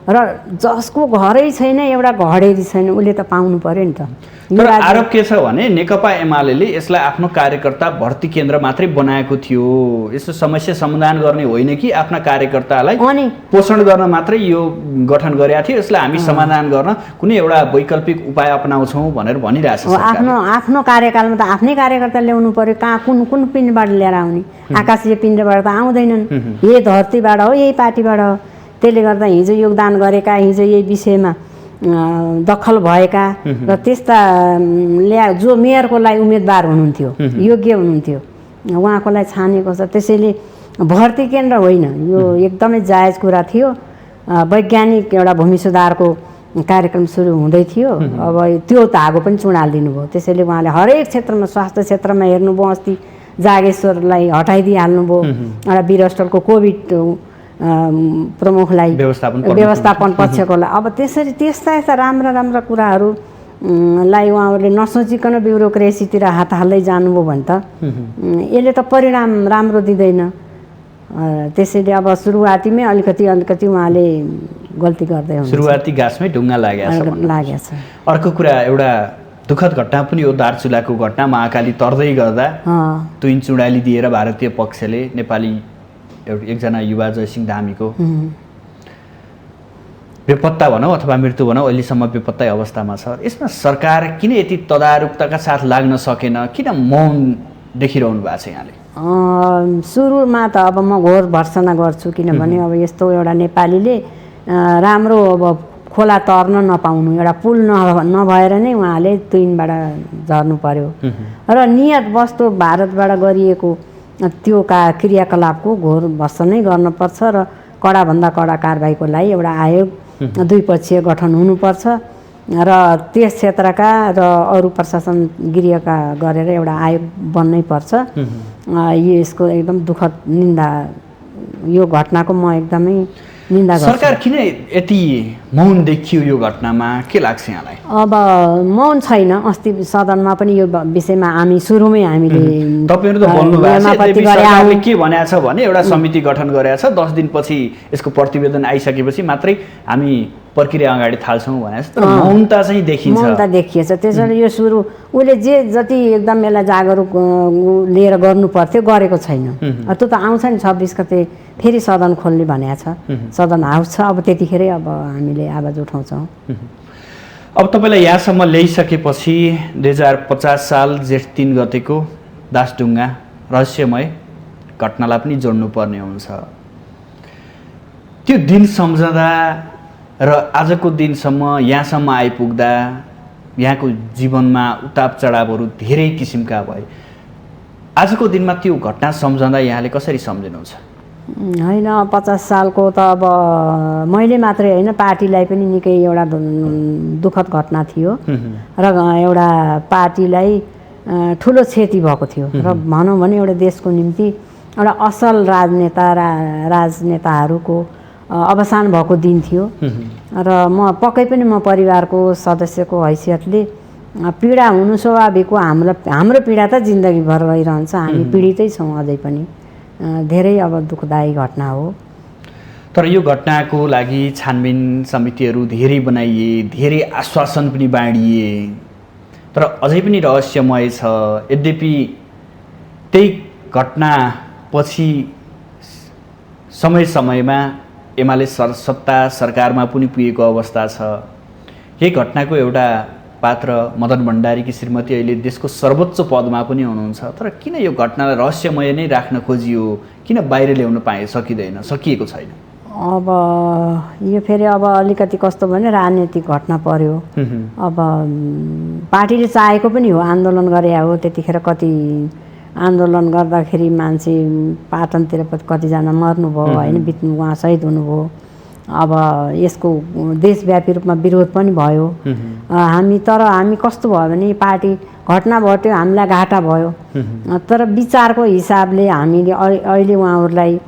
र जसको घरै छैन, एउटा घडेरी छैन, उसले त पाउनु पर्यो नि त। तर आरोप के छ भने नेकपा एमाले यसलाई आफ्नो कार्यकर्ता भर्ती केन्द्र मात्रै बनाएको थियो, यस्तो समस्या समाधान गर्ने होइन कि आफ्ना कार्यकर्तालाई पोषण गर्न मात्रै यो गठन गरेका थियो, यसलाई हामी समाधान गर्न कुनै एउटा वैकल्पिक उपाय अपनाउँछौँ भनेर भनिरहेछ। आफ्नो कार्यकालमा त आफ्नै कार्यकर्ता ल्याउनु पर्यो। कहाँ कुन पिण्डबाट लिएर आउने? आकाशीय पिण्डबाट त आउँदैनन्, यही धरतीबाट हो, यही पार्टीबाट हो। त्यसले गर्दा हिजो योगदान गरेका, हिजो यही विषयमा दखल भएका र त्यस्ता जो मेयरको लागि उम्मेदवार हुनुहुन्थ्यो, योग्य हुनुहुन्थ्यो, उहाँको लागि छानेको छ। त्यसैले भर्ती केन्द्र होइन, यो एकदमै जायज कुरा थियो। वैज्ञानिक एउटा भूमि सुधारको कार्यक्रम सुरु हुँदै थियो, अब त्यो धागो पनि चुडालिदिनु भयो। त्यसैले उहाँले हरेक क्षेत्रमा, स्वास्थ्य क्षेत्रमा हेर्नुभयो, अस्ति जागेश्वरलाई हटाइदिइहाल्नुभयो, एउटा वीरस्थलको कोभिड प्रमुखलाई व्यवस्थापन पक्षकोलाई। अब त्यसरी त्यस्ता राम्रा राम्रा कुराहरूलाई उहाँहरूले नसोचिकन ब्युरोक्रेसीतिर हात हाल्दै जानुभयो भने त यसले त परिणाम राम्रो दिँदैन। त्यसैले अब सुरुवातीमै अलिकति उहाँले गल्ती गर्दै हुनुहुन्छ। सुरुवाती घाँसमै ढुङ्गा लागेको छ। अर्को कुरा, एउटा दुःखद घटना पनि हो, दार्चुलाको घटना। महाकाली तर्दै गर्दा तुइन चुडाली दिएर भारतीय पक्षले नेपाली एकजना युवा जयसिंह धामीको बेपत्ता भनौँ अथवा मृत्यु भनौँ, अहिलेसम्म बेपत्तै अवस्थामा छ। यसमा सरकार किन यति तदारुकताका साथ लाग्न सकेन? किन मौन देखिरहनु भएको छ यहाँले? सुरुमा त अब म घोर भर्सना गर्छु, किनभने अब यस्तो एउटा नेपालीले राम्रो अब खोला तर्न नपाउनु, एउटा पुल नभएर नै उहाँले तुइनबाट झर्नु पर्यो। र नियत वस्तु भारतबाट गरिएको त्यो क्रियाकलापको घोर भर्सनै गर्नुपर्छ र कडाभन्दा कडा कारबाहीको लागि एउटा आयोग द्विपक्षीय गठन हुनुपर्छ र त्यस क्षेत्रका र अरू प्रशासन गृहका गरेर एउटा आयोग बन्नै पर्छ। यसको एकदम दुःखद निन्दा, यो घटनाको म एकदमै निन्दा गर्छु। सरकार किन यति मौन देखियो यो घटनामा, के लाग्छ यहाँलाई? अब मौन छैन। अस्ति सदनमा पनि यो विषयमा हामी सुरुमै हामीले तपाईहरु त बोल्नु भएको छ, सरकारले के भनेको छ भने एउटा समिति गठन गरेको छ, 10 दिनपछि यसको प्रतिवेदन आइसकेपछि मात्रै हामी प्रक्रिया अगाडि थाल्छौँ भनेको छ, तर मौनता चाहिँ देखिन्छ। मौनता देखिएछ। त्यसैले यो सुरु उसले जति एकदम यसलाई जागरुक लिएर गर्नु पर्थ्यो गरेको छैन। त्यो त आउँछ नि 26 गते फेरि सदन खोल्ने भनेको छ, सदन हाउस छ। अब त्यतिखेरै अब हामीले आवाज उठाउँछौँ। अब तपाईँलाई यहाँसम्म ल्याइसकेपछि 2050 साल जेठ 3 गतेको दासढुङ्गा रहस्यमय घटनालाई पनि जोड्नु पर्ने हुन्छ। त्यो दिन सम्झँदा र आजको दिनसम्म यहाँसम्म आइपुग्दा यहाँको जीवनमा उताप चढावहरू धेरै किसिमका भए। आजको दिनमा त्यो घटना सम्झँदा यहाँले कसरी सम्झिनुहुन्छ? होइन, 50 सालको त अब मैले मात्रै होइन, पार्टीलाई पनि निकै एउटा दुःखद घटना थियो र एउटा पार्टीलाई ठुलो क्षति भएको थियो र भनौँ भने एउटा देशको निम्ति एउटा असल राजनेताहरूको अवसान भएको दिन थियो। र पक्कै पनि म परिवारको सदस्यको हैसियतले पीडा हुनु स्वाभाविक हो। हाम्रो पीडा त जिन्दगीभर रहिरहन्छ, हामी पीडितै छौँ अझै पनि। धेरै अब दुःखदायी घटना हो। तर यो घटनाको लागि छानबिन समितिहरू धेरै बनाइए, धेरै आश्वासन पनि बाँडिए, तर अझै पनि रहस्यमय छ। यद्यपि त्यही घटनापछि समयमा एमाले सत्ता सरकारमा पनि पुगेको अवस्था छ। यही घटनाको एउटा पात्र मदन भण्डारीकी श्रीमती अहिले देशको सर्वोच्च पदमा पनि हुनुहुन्छ। तर किन यो घटनालाई रहस्यमय नै राख्न खोजियो? किन बाहिर ल्याउन सकिँदैन, सकिएको छैन? अब यो फेरि अब अलिकति कस्तो भने राजनीतिक घटना पर्यो। अब पार्टीले चाहेको पनि हो, आन्दोलन गरे हो। त्यतिखेर कति आन्दोलन गर्दाखेरि मान्छे पाटनतिर कतिजना मर्नुभयो होइन, बित्नु, उहाँ शहीद हुनुभयो। अब यसको देशव्यापी रूपमा विरोध पनि भयो। हामी कस्तो भयो भने पार्टी घटना घट्यो, हामीलाई घाटा भयो, तर विचारको हिसाबले हामीले अहिले उहाँहरूलाई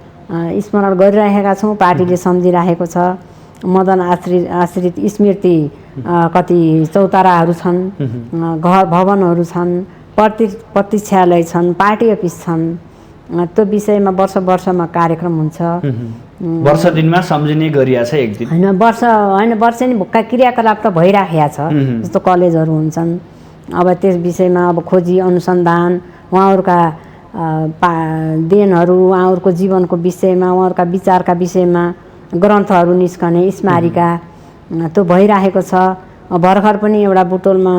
स्मरण गरिरहेका छौँ। पार्टीले सम्झिरहेको छ। मदन आश्रित स्मृति कति चौताराहरू छन्, घर भवनहरू छन्, प्रतीक्षालय छन्, पार्टी अफिस छन्। त्यो विषयमा वर्षमा कार्यक्रम हुन्छ। वर्ष दिनमा सम्झिने गरिया छ एक दिन होइन, वर्ष नि क्रियाकलाप त भइराखेको छ। जस्तो कलेजहरू हुन्छन्। अब त्यस विषयमा अब खोजी अनुसन्धान, उहाँहरूका देनहरू, उहाँहरूको जीवनको विषयमा, उहाँहरूका विचारका विषयमा ग्रन्थहरू निस्कने, स्मारिका त्यो भइराखेको छ। भर्खर पनि एउटा बुटोलमा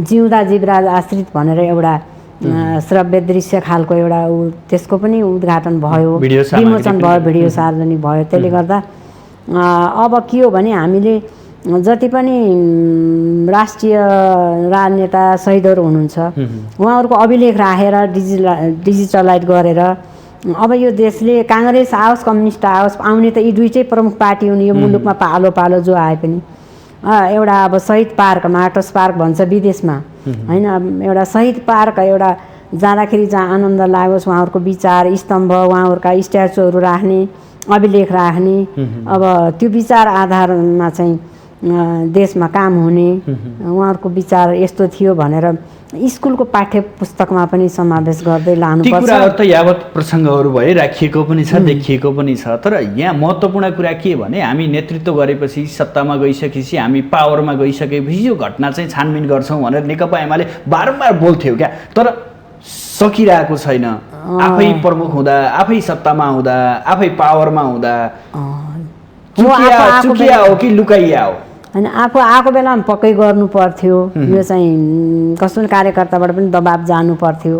जिउँदा जीवराज आश्रित भनेर एउटा श्रव्य दृश्य खालको एउटा त्यसको पनि उद्घाटन भयो, विमोचन भयो, भिडियो सार्वजनिक भयो। त्यसले गर्दा अब के हो भने हामीले जति पनि राष्ट्रिय राजनेता शहीदहरू हुनुहुन्छ उहाँहरूको अभिलेख राखेर डिजिटलाइज गरेर अब यो देशले काङ्ग्रेस आओस् कम्युनिस्ट आओस्, आउने त यी दुईटै प्रमुख पार्टी हुन् यो मुलुकमा, पालो जो आए पनि। एउटा अब शहीद पार्क, मार्टर्स पार्क भन्छ विदेशमा होइन, एउटा शहीद पार्क एउटा जाँदाखेरि जहाँ आनन्द लागोस्, उहाँहरूको विचार स्तम्भ, उहाँहरूका स्ट्याचुहरू राख्ने, अभिलेख राख्ने। अब त्यो विचार आधारमा चाहिँ देशमा काम हुने, उहाँहरूको विचार यस्तो थियो भनेर स्कुलको पाठ्य पुस्तकमा पनि समावेश गर्दै लानुपर्छ। ती कुराहरू त यावत प्रसङ्गहरू भए राखिएको पनि छ, देखिएको पनि छ। तर यहाँ महत्त्वपूर्ण कुरा के भने हामी नेतृत्व गरेपछि, सत्तामा गइसकेपछि, हामी पावरमा गइसकेपछि यो घटना चाहिँ छानबिन गर्छौँ भनेर नेकपा एमाले बारम्बार बोल्थ्यो क्या, तर सकिरहेको छैन। आफै प्रमुख हुँदा, आफै सत्तामा हुँदा, आफै पावरमा हुँदा चुकिया हो कि लुकाइया हो होइन, आफू आएको बेलामा पक्कै गर्नु पर्थ्यो। यो चाहिँ कस्तो कार्यकर्ताबाट पनि दबाब जानु पर्थ्यो,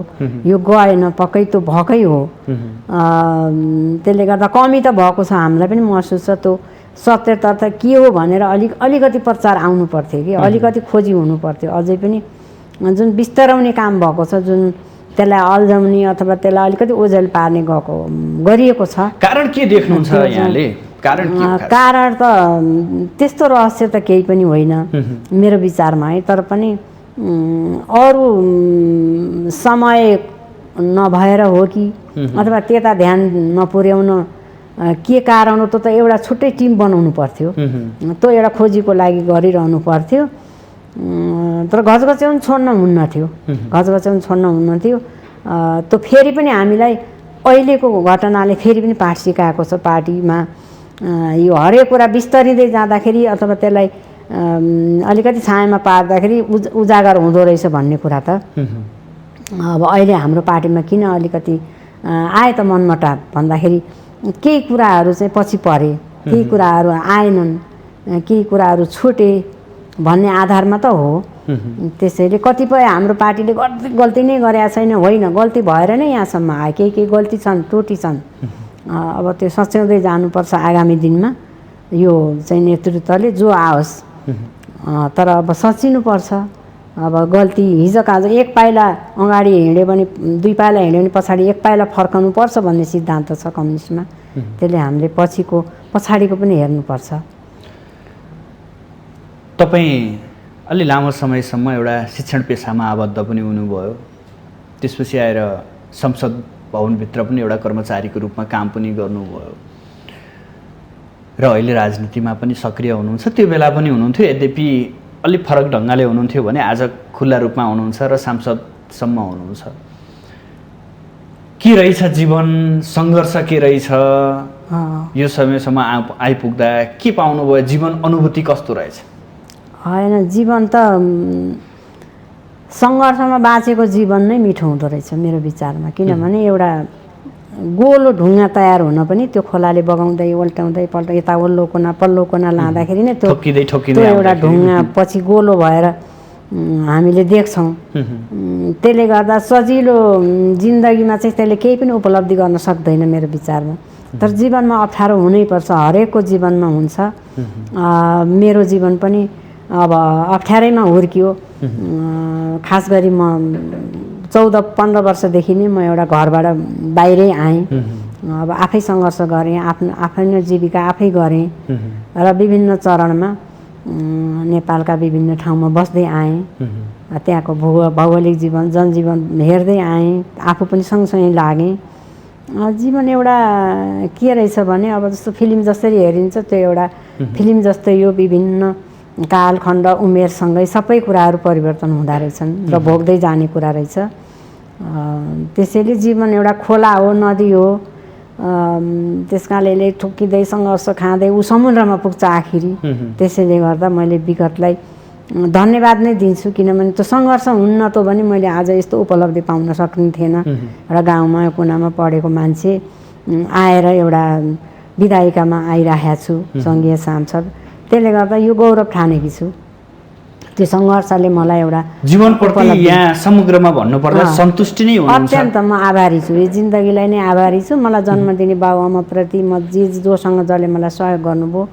यो गएन, पक्कै त्यो भएकै हो। त्यसले गर्दा कमी त भएको छ, हामीलाई पनि महसुस छ। त्यो सत्य तथ्य के हो भनेर अलिकति प्रचार आउनु पर्थ्यो कि, अलिकति खोजी हुनु पर्थ्यो। अझै पनि जुन बिस्तराउने काम भएको छ, जुन त्यसलाई अल्झाउने अथवा त्यसलाई अलिकति ओझेल पार्ने गरिएको छ। कारण के देख्नुहुन्छ यहाँले? कारण त त्यस्तो रहस्य त केही पनि होइन मेरो विचारमा है। तर पनि अरू समय नभएर हो कि अथवा त्यता ध्यान नपुर्याउन के कारण हो त एउटा छुट्टै टिम बनाउनु पर्थ्यो, त्यो एउटा खोजीको लागि गरिरहनु पर्थ्यो। तर घचघच्याउन छोड्न हुन्न थियो, घचघच्याउन छोड्न हुन्न थियो। त्यो फेरि पनि हामीलाई अहिलेको घटनाले फेरि पनि पाठ सिकाएको छ पार्टीमा। यो हरेक कुरा बिस्तरिँदै जाँदाखेरि अथवा त्यसलाई अलिकति छायामा पार्दाखेरि उजागर हुँदो रहेछ भन्ने कुरा त अब अहिले हाम्रो पार्टीमा किन अलिकति आए त मनमटाव भन्दाखेरि केही कुराहरू चाहिँ पछि परे, केही कुराहरू आएनन्, केही कुराहरू छुटे भन्ने आधारमा त हो। त्यसैले कतिपय हाम्रो पार्टीले गल्ती नै गरेका छैन, होइन गल्ती भएर नै यहाँसम्म आयो, केही गल्ती छन्, त्रुटि छन्। अब त्यो सच्याउँदै जानुपर्छ आगामी दिनमा। यो चाहिँ नेतृत्वले जो आओस्, तर अब सचिनुपर्छ। अब गल्ती हिजोकाज एक पाइला अगाडि हिँड्यो भने, दुई पाइला हिँड्यो भने पछाडि एक पाइला फर्कनु पर्छ भन्ने सिद्धान्त छ कम्युनिस्टमा। त्यसले हामीले पछाडिको पनि हेर्नुपर्छ। तपाईँ अलि लामो समयसम्म एउटा शिक्षण पेसामा आबद्ध पनि हुनुभयो, त्यसपछि आएर संसद भवनभित्र पनि एउटा कर्मचारीको रूपमा काम पनि गर्नुभयो र अहिले राजनीतिमा पनि सक्रिय हुनुहुन्छ। त्यो बेला पनि हुनुहुन्थ्यो, यद्यपि अलिक फरक ढङ्गले हुनुहुन्थ्यो भने आज खुल्ला रूपमा हुनुहुन्छ र सांसदसम्म हुनुहुन्छ। के रहेछ जीवन, सङ्घर्ष के रहेछ यो समयसम्म आइपुग्दा के पाउनुभयो? जीवन अनुभूति कस्तो रहेछ? होइन, जीवन त सङ्घर्षमा बाँचेको जीवन नै मिठो हुँदो रहेछ मेरो विचारमा। किनभने एउटा गोलो ढुङ्गा तयार हुन पनि त्यो खोलाले बगाउँदै उल्टाउँदै यता वल्लो पल्लो कोना लाँदाखेरि नै त्यो एउटा ढुङ्गा पछि गोलो भएर हामीले देख्छौँ। त्यसले गर्दा सजिलो जिन्दगीमा चाहिँ त्यसले केही पनि उपलब्धि गर्न सक्दैन मेरो विचारमा। तर जीवनमा अप्ठ्यारो हुनैपर्छ, हरेकको जीवनमा हुन्छ। मेरो जीवन पनि अब अप्ठ्यारैमा हुर्कियो। खास गरी म 14-15 वर्षदेखि नै म एउटा घरबाट बाहिरै आएँ। अब आफै सङ्घर्ष गरेँ, आफ्नो जीविका आफै गरेँ र विभिन्न चरणमा नेपालका विभिन्न ठाउँमा बस्दै आएँ। त्यहाँको भौगोलिक जीवन, जनजीवन हेर्दै आएँ, आफू पनि सँगसँगै लागेँ। जीवन एउटा के रहेछ भने अब जस्तो फिल्म जसरी हेरिन्छ त्यो एउटा फिल्म जस्तै यो विभिन्न कालखण्ड उमेरसँगै सबै कुराहरू परिवर्तन हुँदो रहेछन् र भोग्दै जाने कुरा रहेछ। त्यसैले जीवन एउटा खोला हो, नदी हो। त्यस कारणले ठोकिँदै सङ्घर्ष खाँदै ऊ समुद्रमा पुग्छ आखिरी। त्यसैले गर्दा मैले विगतलाई धन्यवाद नै दिन्छु, किनभने त्यो सङ्घर्ष हुन्न त भने मैले आज यस्तो उपलब्धि पाउन सक्ने थिएन। र गाउँमा कुनामा पढेको मान्छे आएर एउटा विधायिकामा आइरहेको छु, सङ्घीय सांसद। त्यसले गर्दा यो गौरव ठानेकी छु। त्यो सङ्घर्षले मलाई एउटा जीवनप्रति यहाँ समग्रमा भन्नुपर्दा सन्तुष्टि नै हुनुहुन्छ? अत्यन्त म आभारी छु, यो जिन्दगीलाई नै आभारी छु। मलाई जन्म दिने बाबुआमाप्रति म जोसँग जसले मलाई सहयोग गर्नुभयो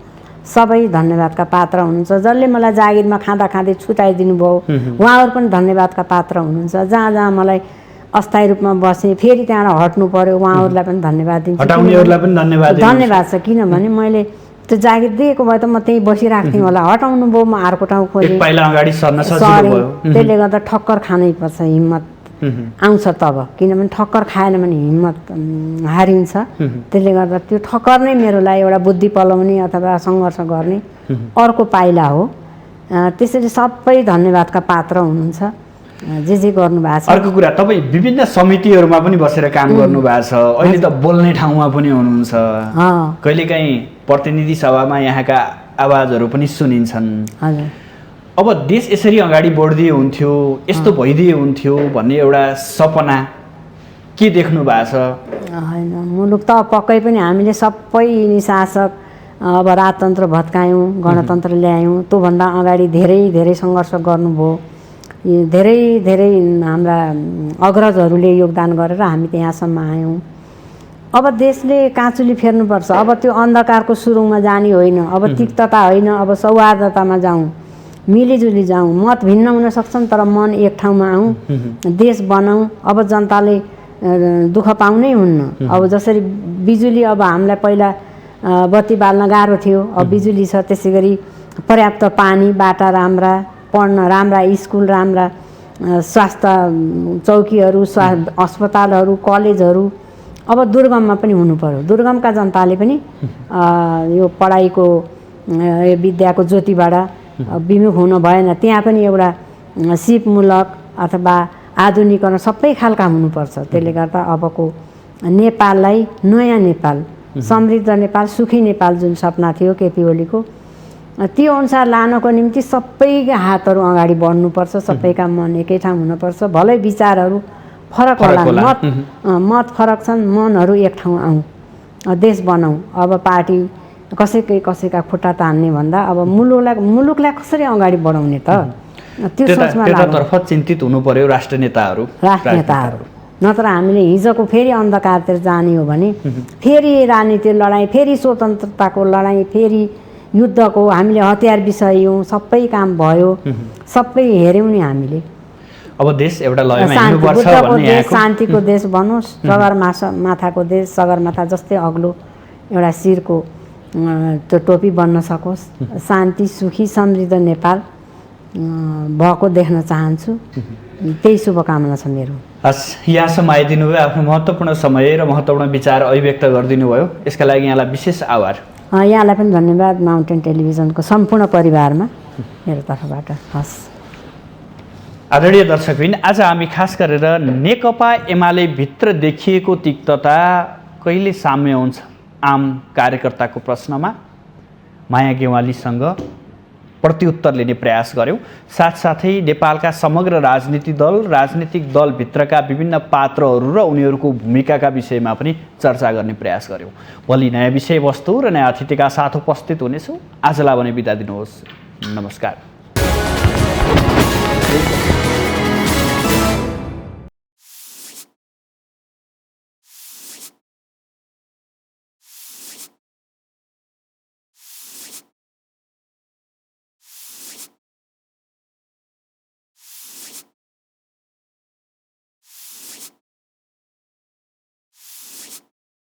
सबै धन्यवादका पात्र हुनुहुन्छ। जसले मलाई जागिरमा खाँदै छुटाइदिनु भयो उहाँहरू पनि धन्यवादका पात्र हुनुहुन्छ। जहाँ जहाँ मलाई अस्थायी रूपमा बसेँ फेरि त्यहाँबाट हट्नु पर्यो उहाँहरूलाई पनि धन्यवाद दिन्छु। हटाउनेहरूलाई पनि धन्यवाद छ, किनभने मैले त्यो जागिर दिएको भए त म त्यहीँ बसिरहेको थिएँ होला। हटाउनु भयो, म अर्को ठाउँ खोजेँ, त्यसले गर्दा ठक्कर खानै पर्छ, हिम्मत आउँछ तब। किनभने ठक्कर खाएन भने हिम्मत हारिन्छ। त्यसले गर्दा त्यो ठक्कर नै मेरो लागि एउटा बुद्धि पलाउने अथवा सङ्घर्ष गर्ने अर्को पाइला हो। त्यसैले सबै धन्यवादका पात्र हुनुहुन्छ जे गर्नुभएको छ। अर्को कुरा, तपाईँ विभिन्न समितिहरूमा पनि बसेर काम गर्नुभएको छ, अहिले त बोल्ने ठाउँमा पनि हुनुहुन्छ। कहिलेकाहीँ प्रतिनिधि सभामा यहाँका आवाजहरू पनि सुनिन्छन्। अब देश यसरी अगाडि बढ्दै हुन्थ्यो, यस्तो भइदिए हुन्थ्यो भन्ने एउटा सपना के देख्नु भएको छ? होइन, मुलुक त पक्कै पनि हामीले सबै निशासक अब राजतन्त्र भत्कायौँ, गणतन्त्र ल्यायौँ। त्योभन्दा अगाडि धेरै सङ्घर्ष गर्नुभयो। धेरै हाम्रा अग्रजहरूले योगदान गरेर हामी यहाँसम्म आयौँ। अब देशले काँचुली फेर्नुपर्छ। अब त्यो अन्धकारको सुरुङमा जाने होइन, अब तिक्तता होइन, अब सौहार्दतामा जाउँ। मिलिजुली जाउँ। मत भिन्न हुन सक्छन् तर मन एक ठाउँमा आउँ, देश बनाऊँ। अब जनताले दुःख पाउनै हुन्न। अब जसरी बिजुली अब हामीलाई पहिला बत्ती बाल्न गाह्रो थियो, अब बिजुली छ। त्यसै गरी पर्याप्त पानी, बाटा राम्रा, पढ्न राम्रा स्कुल, राम्रा स्वास्थ्य चौकीहरू, अस्पतालहरू, कलेजहरू अब दुर्गममा पनि हुनु पर्यो। दुर्गमका जनताले पनि यो पढाइको विद्याको ज्योतिबाट विमुख हुनु भएन। त्यहाँ पनि एउटा सिपमूलक अथवा आधुनिकरण सबै खालका हुनुपर्छ। त्यसले गर्दा अबको नेपाललाई नयाँ नेपाल, समृद्ध नेपाल, सुखी नेपाल जुन सपना थियो केपी ओलीको, त्यो अनुसार लानको निम्ति सबैका हातहरू अगाडि बढ्नुपर्छ। सबैका मन एकै ठाउँ हुनुपर्छ। भलै विचारहरू फरक होला, मत फरक छन्, मनहरू एक ठाउँ आउँ, देश बनाऊँ। अब पार्टी कसैका खुट्टा तान्ने भन्दा अब मुलुकलाई कसरी अगाडि बढाउने त, त्यो सोचमा त्यतातर्फ चिन्तित हुनु पर्यो राष्ट्र नेताहरू। नत्र हामीले हिजोको फेरि अन्धकारतिर जाने हो भने फेरि राजनीति लडाइँ, फेरि स्वतन्त्रताको लडाइँ, फेरि युद्धको हामीले हतियार बिसायौँ, सबै काम भयो, सबै हेऱ्यौँ नि हामीले। अब देश एउटा लयमा हिँड्नुपर्छ भन्ने यहाँको शान्तिको देश बनोस्, सगरमाथाको देश, सगरमाथा जस्तै अग्लो एउटा शिरको त्यो टोपी बन्न सकोस्, शान्ति सुखी समृद्ध नेपाल भएको देख्न चाहन्छु। त्यही शुभकामना छ मेरो। हस्, यहाँसम्म आइदिनु भयो, आफ्नो महत्त्वपूर्ण समय र महत्त्वपूर्ण विचार अभिव्यक्त गरिदिनु भयो, यसका लागि यहाँलाई विशेष आभार। यहाँलाई पनि धन्यवाद, माउन्टेन टेलिभिजनको सम्पूर्ण परिवारमा मेरो तर्फबाट। हस्। आदरणीय दर्शकवृन्द, आज हामी खास गरेर नेकपा एमाले भित्र देखिएको तिक्तता कहिले साम्य हुन्छ आम कार्यकर्ताको प्रश्नमा माया गेवालीसँग प्रत्युत्तर लिने प्रयास गऱ्यौँ। साथसाथै नेपालका समग्र राजनीतिक दलभित्रका विभिन्न पात्रहरू र उनीहरूको भूमिकाका विषयमा पनि चर्चा गर्ने प्रयास गऱ्यौँ। भोलि नयाँ विषयवस्तु र नयाँ अतिथिका साथ उपस्थित हुनेछौँ। आजलाई भने बिदा दिनुहोस्। नमस्कार।